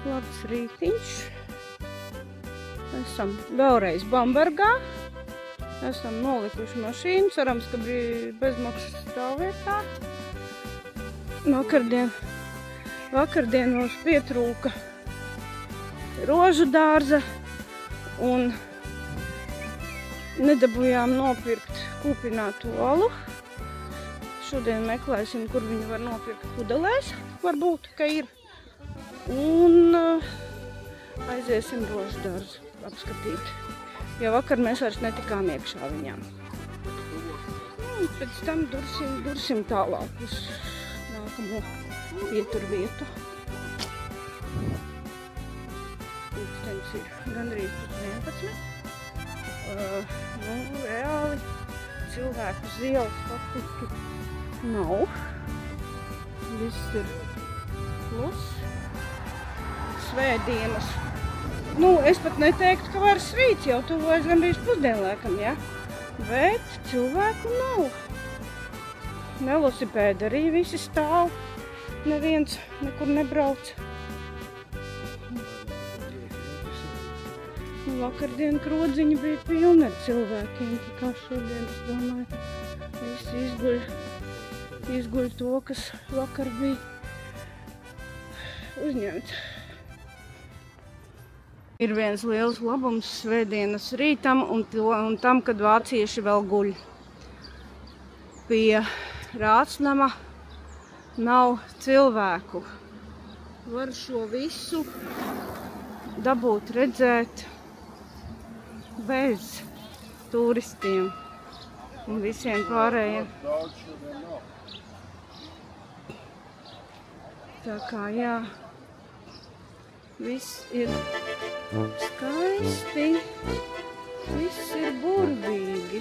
Labs rītiņš. Esam vēlreiz Bambergā. Esam nolikuši mašīnu. Cerams, ka bija bezmaksas stāvvietā. Vakardien mums pietrūka rožu dārza un nedabujām nopirkt kūpinātu olu. Šodien meklēsim, kur viņu var nopirkt pudelēs. Varbūt, ka ir. Un aiziesim rožu dārzu apskatīt. Jo vakar mēs vairs netikām iekšā viņām. Un pēc tam dursim tālāk uz nākamo pieturvietu. Pulkstenis ir gandrīz pēc 11. Reāli cilvēku uz ielas faktiski nav. Viss ir plus. Svētdienas. Es pat neteiktu, ka vairs rīts jau tuvojas gandrīz pusdienlēkam, ja? Bet cilvēku nav. Velosipēdi arī visi stāv. Neviens nekur nebrauc. Vakardien krodziņi bija pilni ar cilvēkiem, tā kā šodien, es domāju, visi izguļ to, kas vakar bija uzņemts. Ir viens liels labums svētdienas rītam un tam, kad vācieši vēl guļ. Pie Rācnama nav cilvēku. Var šo visu dabūt redzēt bez turistiem un visiem pārējiem. Tā kā jā, viss ir skaisti, viss ir burvīgi.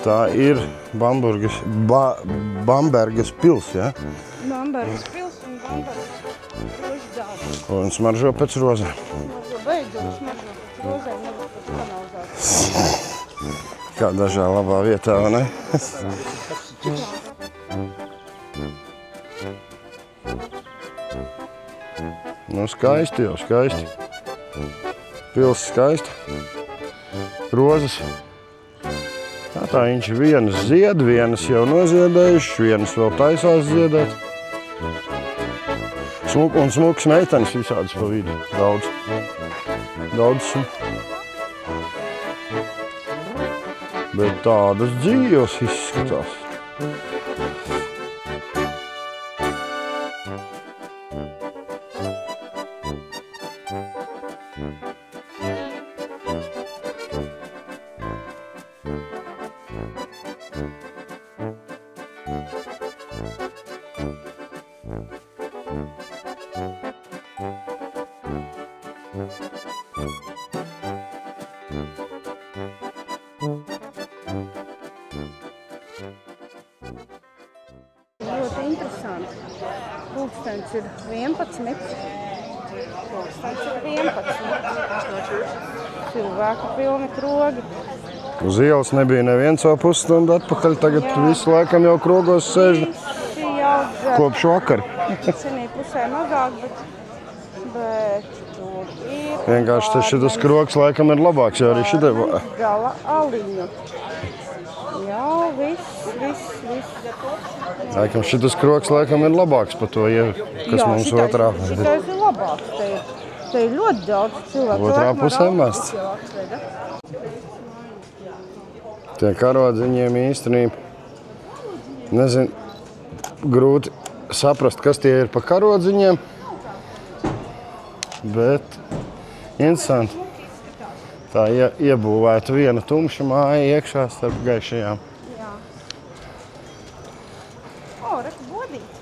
Tā ir Bambergas pils, ja? Bambergas pils un Bambergas rožu dārza. Un smaržo pēc rozēm. Beidzot smaržo pēc rozēm, nevis pēc kanalizācijas. Kā dažā labā vietā, vai ne? Skaisti jau, skaisti. Pils skaisti. Rozes. Tā viņš vienas zied, vienas jau noziedējuši, vienas vēl taisās ziedēt. Un smukas meitenes visādas pa vidu. Daudz. Bet tādas dzīves izskatās. Ļoti interesanti. Pulkstenis ir 11. Cilvēku pilni krogi. Uz ielas nebija neviens vēl pusstundu atpakaļ, tagad visu laikam jau krogos sēž kopš vakar. Senī pusē mazāk, bet tur ir... Vienkārši šitas krogs laikam ir labāks, jo arī šitai... Gala aliņu. Jā, viss. Laikam šitas krogs laikam ir labāks par to, kas mums otrā. Šitais ir labāks. Te ir ļoti daudz cilvēku. Otrā pusē mests. Tie karodziņiem īstenībā, nezinu, grūti saprast, kas tie ir pa karodziņiem, bet interesanti. Tā iebūvēta viena tumša māja iekšā starp gaišajām. Reku bodīt.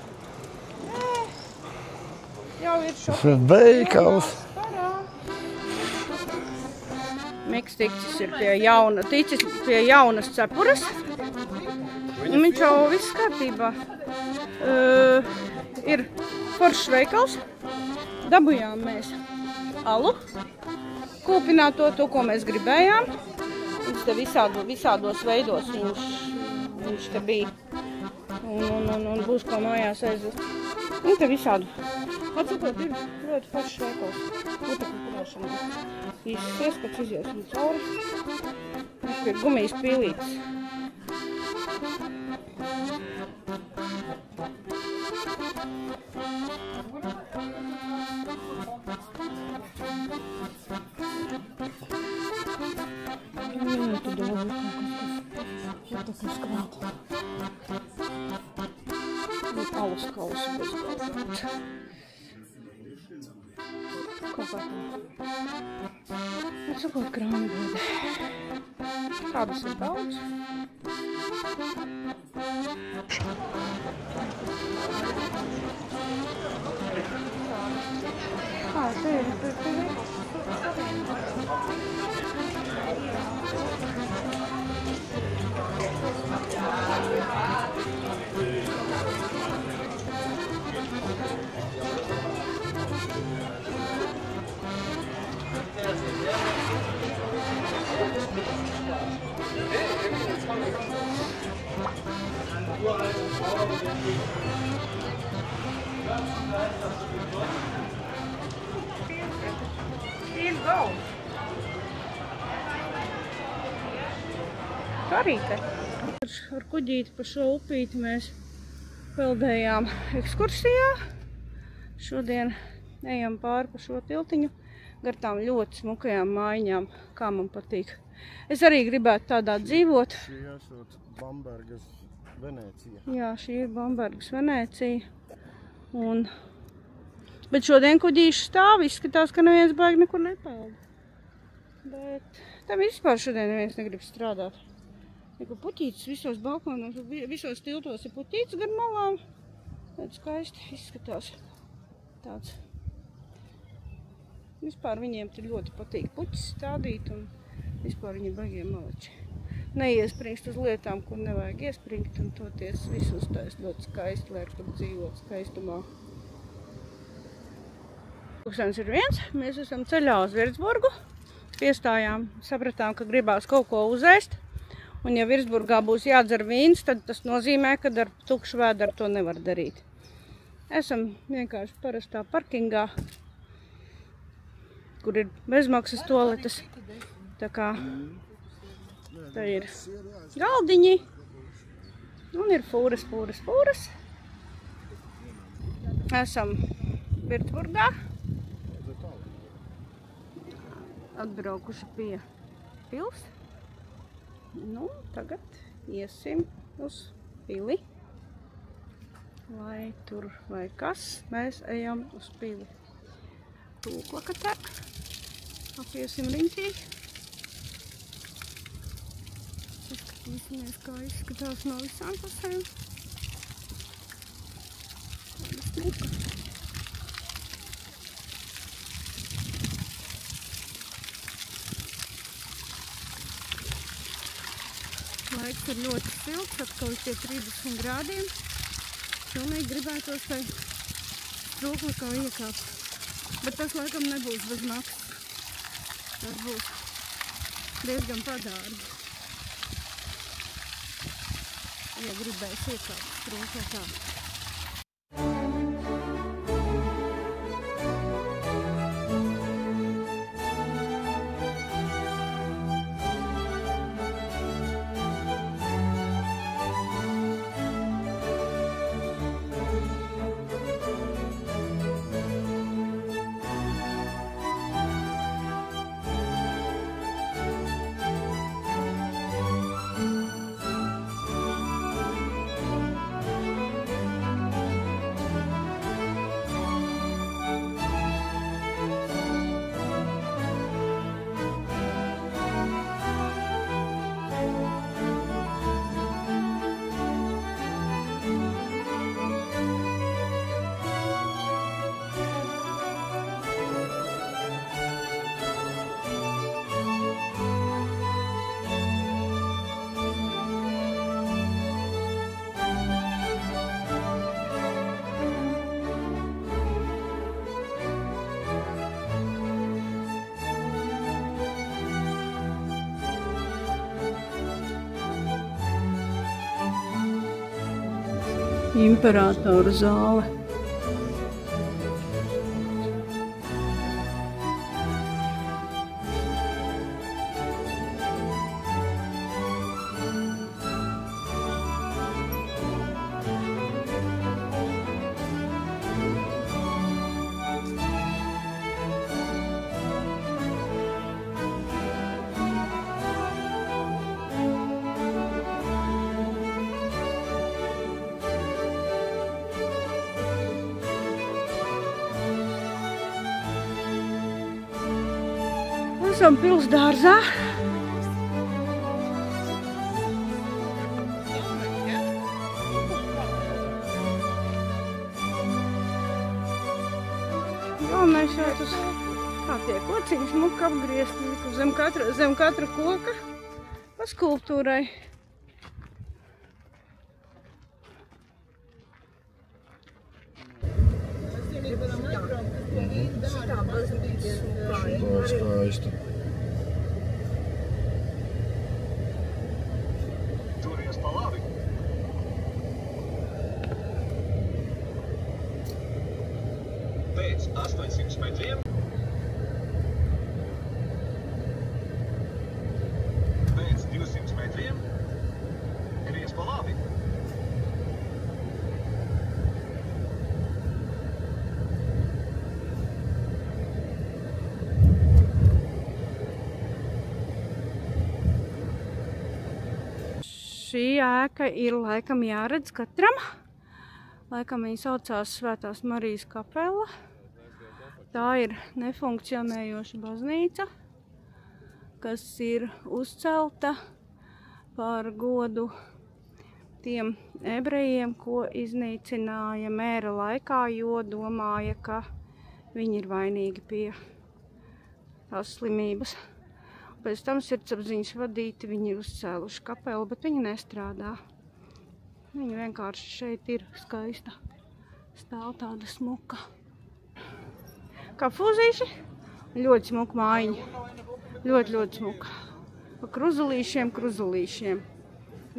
Jau ir šoks. Veikals. Miks ticis ir pie jaunas cepures. Viņš jau viss kārtībā. Ir foršs veikals. dabujām mēs alu, kūpināto, to, ko mēs gribējām. Viņš te visādos veidos viņš te bija. Un būs ko mājās aizvest. Un te visādu. Atsakot, ir ļoti pašs veikals. Utekļu krāšana. Īsts ieskats iziesim cauri. Ir gumijas pīlītes. Tu daudz kaut kas skrāt. Alus kausu bez galvāt. Kaut kā tā. Atsakot krānbode. Kādas ir daudz? Te ir. Karīte. Ar kuģīti pa šo upīti mēs peldējām ekskursijā. Šodien ejam pāri pa šo tiltiņu gar tām ļoti smukajām mājiņām, kā man patīk. Es arī gribētu tādā dzīvot. Šī esot Bambergas Venēcija. Jā, šī ir Bambergas Venēcija. Bet šodien kuģīši stāv, izskatās, ka neviens baigi nekur nepelda. Bet tam vispār šodien neviens negrib strādāt. Neko puķītis visos balkonos, visos tiltos ir puķītis gar malām. Tāds skaisti izskatās. Tāds. Vispār viņiem te ļoti patīk puķis stādīt un vispār viņi baigiem maleči. Neiespringst uz lietām, kur nevajag iespringt un toties visus tais ļoti skaisti, lai tur dzīvot skaistumā. Pulkstenis ir 1, mēs esam ceļā uz Virsburgu. Piestājām, sapratām, ka gribās kaut ko uzēst. Un ja Virsburgā būs jādzer vīns, tad tas nozīmē, ka ar tukšu vēderu to nevar darīt. Esam vienkārši parastā parkingā, kur ir bezmaksas toaletes. Tā kā tā ir galdiņi un ir fūras. Esam Virsburgā. Atbraukuši pie pils. Nu, tagad iesim uz pili. Lai tur vai kas, mēs ejam uz pili. Tūklaka tek. Apiesim riņķī. Izskatīsimies, kā izskatās no visām pusēm. Tāda smuka. Laiks ir ļoti silts, atkal pie 30 grādiem. Pilnīgi gribētos tai strūklikā iekāpt. Bet tas laikam nebūs bez maksas. Tas būs diezgan padārgi. Ja gribēs iekāpt strūklikā. Imperatoru zāle. Esam pils dārzā. Galvenais jau tas kā tie kociņi smuki apgriezti zem katra koka pa skulptūrai. Skaisti. Turies pa labi. Pēc 800 metriem. Pēc 200 metriem. Gries pa labi. Šī ēka ir laikam jāredz katram. Laikam viņa saucās Svētās Marijas kapela. Tā ir nefunkcionējoša baznīca, kas ir uzcelta par godu tiem ebrejiem, ko iznīcināja mēra laikā, jo domāja, ka viņi ir vainīgi pie tās slimības. Pēc tam sirdsapziņas vadīti viņi ir uzcēluši kapelu, bet viņi nestrādā. Viņa vienkārši šeit ir skaista. Stāv tāda smuka. Kā fūzīši. Ļoti smuka mājiņa. Ļoti smuka. Pa kruzulīšiem.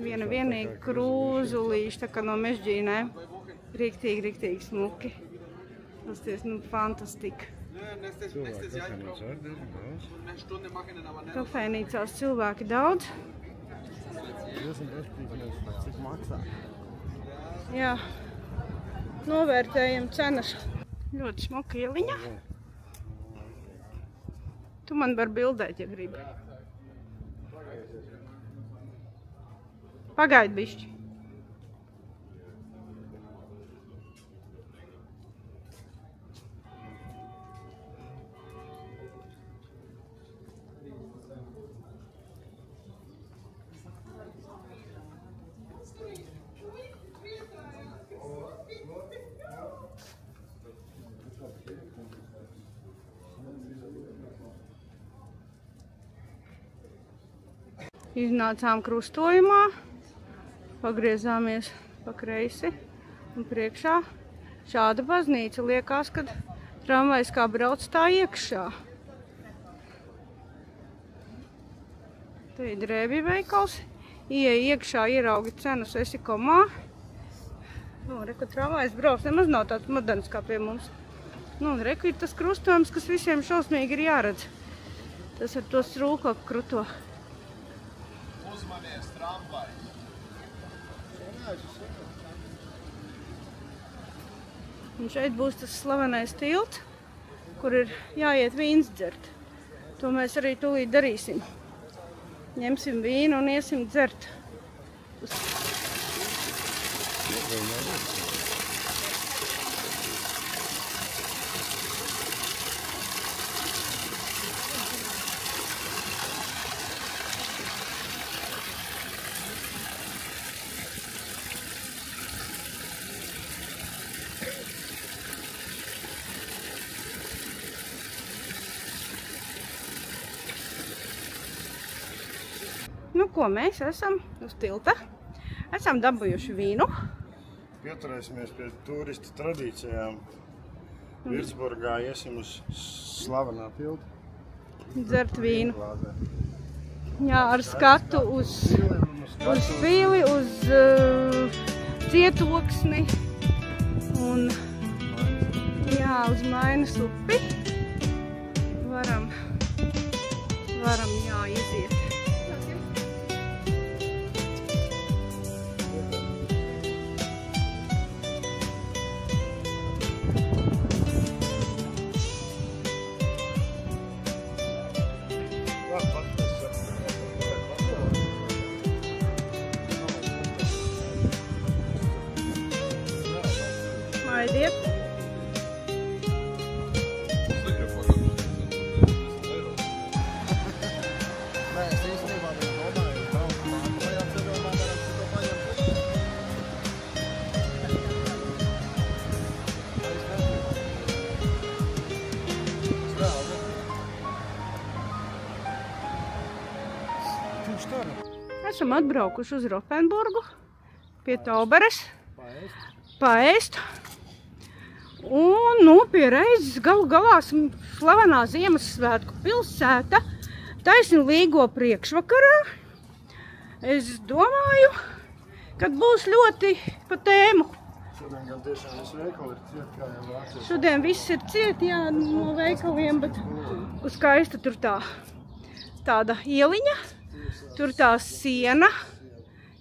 Vienīgi kruzulīši, tā kā no mežģīnēm. Riktīgi smuki. Tas fantastika. Kafejnīcās cilvēki daudz. Jā, novērtējam cenas. Ļoti smuka ieliņa. Tu man var bildēt, ja gribi. Pagaidi bišķi. Iznācām krustojumā, pagriezāmies pa kreisi un priekšā šāda baznīca. Liekas, kad tramvajs kā brauc tā iekšā. Te ir drēbju veikals. Ieej iekšā, ieraugi cenas, esi komā. Reku tramvajs brauc, nemaz nav tāds moderns kā pie mums. Reku ir tas krustojums, kas visiem šausmīgi ir jāredz. Tas ar to strūklaku kruto. Uzmanies tramvajs. Un šeit būs tas slavenais tilts, kur ir jāiet vīns dzert. To mēs arī tūlīt darīsim. Ņemsim vīnu un iesim dzert. Ko mēs esam uz tilta? Esam dabūjuši vīnu. Pieturēsimies pie turistu tradīcijām. Virtsburgā iesim uz slavenā tilta. Dzert vīnu. Jā, ar skatu uz pili, uz Cietoksni un jā, uz Mainas upi. Varam jā, iziet. Aiziet. Esam atbraukuši uz Rothenburgu pie Tauberes paēst. Un, nu, pie reizes galu galā slavenā Ziemassvētku pilsēta taisni līgo priekšvakarā. Es domāju, kad būs ļoti pa tēmu. Šodien gan tiešām viss veikali ir ciet, kā jau Vācijā. Šodien viss ir ciet, jā, no veikaliem, bet skaista tur tāda ieliņa. Tur tā siena.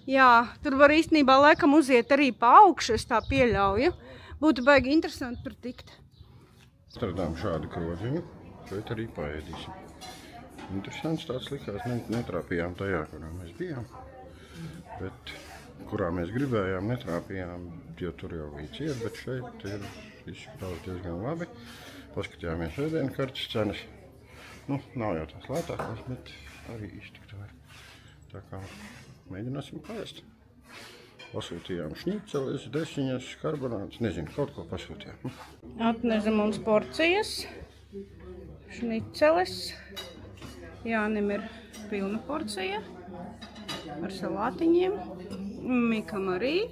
Jā, tur var īstenībā laikam uziet arī pa augšu, es tā pieļauju. Būtu baigi interesanti tur tikt. Atradām šādu krodziņu, šeit arī paēdīsim. Interesants tāds likās, netrāpījām tajā, kurā mēs bijām. Bet, kurā mēs gribējām, netrāpījām, jo tur jau bija ciet, bet šeit ir izskatās diezgan labi. Paskatījāmies ēdienkartes cenas. Nu, nav jau tās lētākās, bet arī iztikt var. Tā kā mēģināsim paēst. Pasūtījām šniceles, desiņas, karbonātus, nezinu, kaut ko pasūtījām. Atnesa mums porcijas, šniceles. Jānim ir pilna porcija ar salātiņiem. Mikam arī.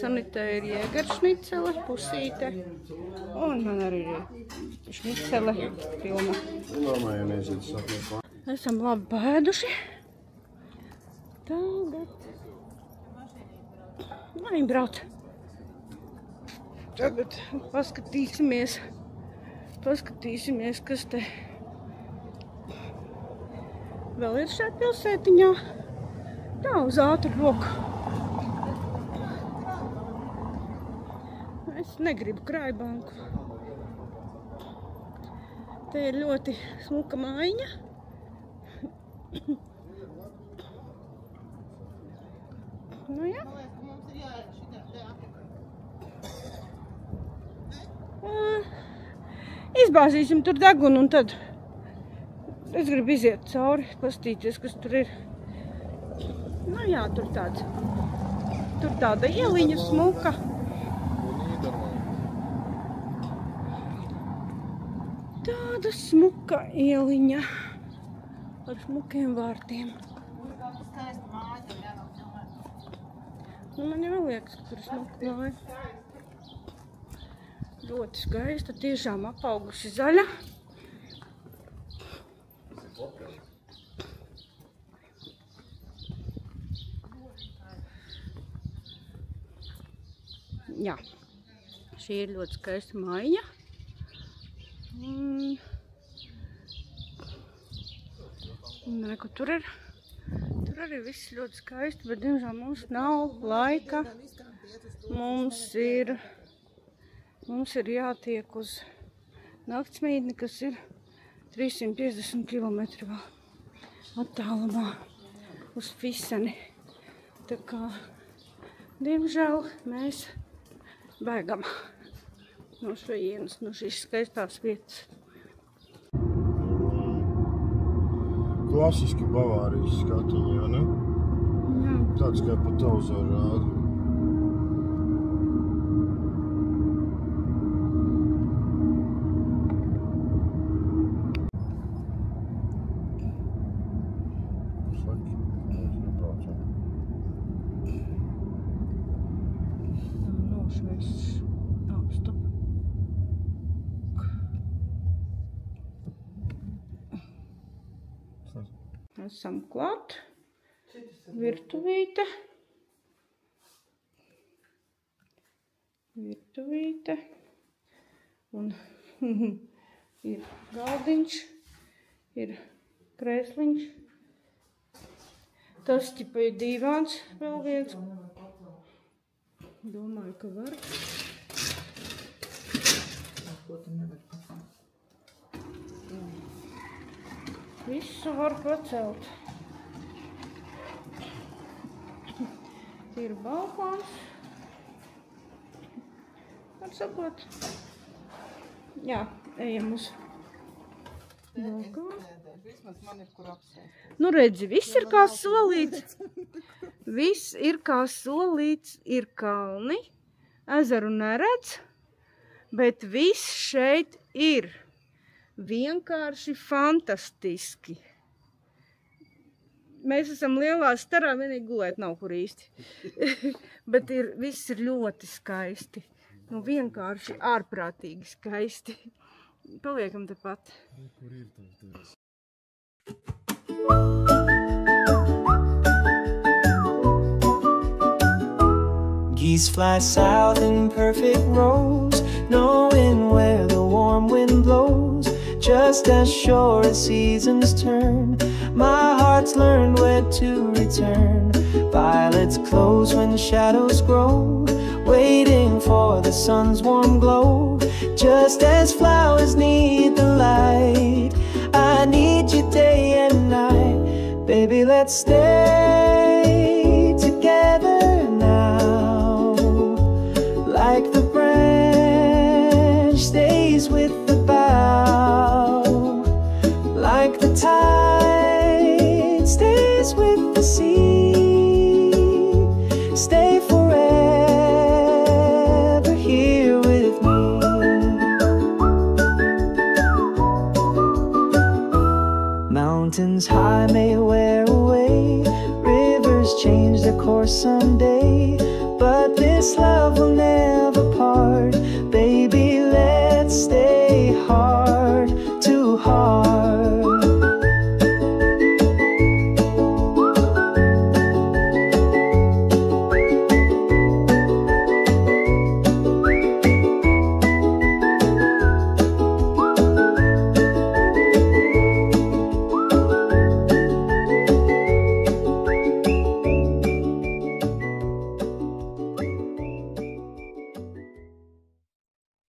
Sanitē ir jēgeršnicele, pusīte. Un man arī ir šnicele pilna. Domāju, neziet sapliekā. Esam labi paēduši. Tagad brauc. Tagad paskatīsimies, kas te vēl ir šeit pilsētiņā. Tā uz ātru roku. Es negribu krājbanku. Te ir ļoti smuka mājiņa. Nu, jā. Izbāzīsim tur degunu un tad es gribu iziet cauri, pastīties, kas tur ir. Nu jā, tur tāda ieliņa smuka. Tāda smuka ieliņa ar smukiem vārtiem. Nu, man jau liekas, ka tur ir smuka māja. Ļoti skaista, tiešām apaugusi zaļa. Jā, šī ir ļoti skaista mājiņa. Un reku, tur arī viss ļoti skaisti, bet diemžēl mums nav laika. Mums ir jātiek uz naktsmītni, kas ir 350 km attālumā uz Fiseni. Tā kā, diemžēl, mēs bēgam no šajienas, no šīs skaistās vietas. Klasiski Bavārijas skatiņi, jā, ne? Jā. Tāds kā pa televizoru rāda. Esam klāt. Virtuvīte. virtuvīte. Un ir galdiņš, ir krēsliņš. Tas ķipa ir dīvāns vēl viens. Domāju, ka var. Visu var pacelt. Ir balkons. Var sakot. Jā, ejam uz balkonu. Vismaz man ir kur apsēst. Nu redzi, viss ir kā solīts. Viss ir kā solīts, ir kalni. Ezeru neredz, bet viss šeit ir vienkārši fantastiski. Mēs esam lielā starā, vienīgi gulēt nav kur īsti. Bet viss ir ļoti skaisti. Nu, vienkārši ārprātīgi skaisti. Paliekam tepat. Kur ir tās durvis? Geese fly south in perfect rows, knowing where the warm wind blows. Just as sure as seasons turn, my heart's learned where to return. Violets close when shadows grow, waiting for the sun's warm glow. Just as flowers need the light, I need you day and night. Baby, let's stay together now, like the branch stays with the bough, like the tide stays with the sea. Stay forever here with me. Mountains high may wear away, rivers change their course someday.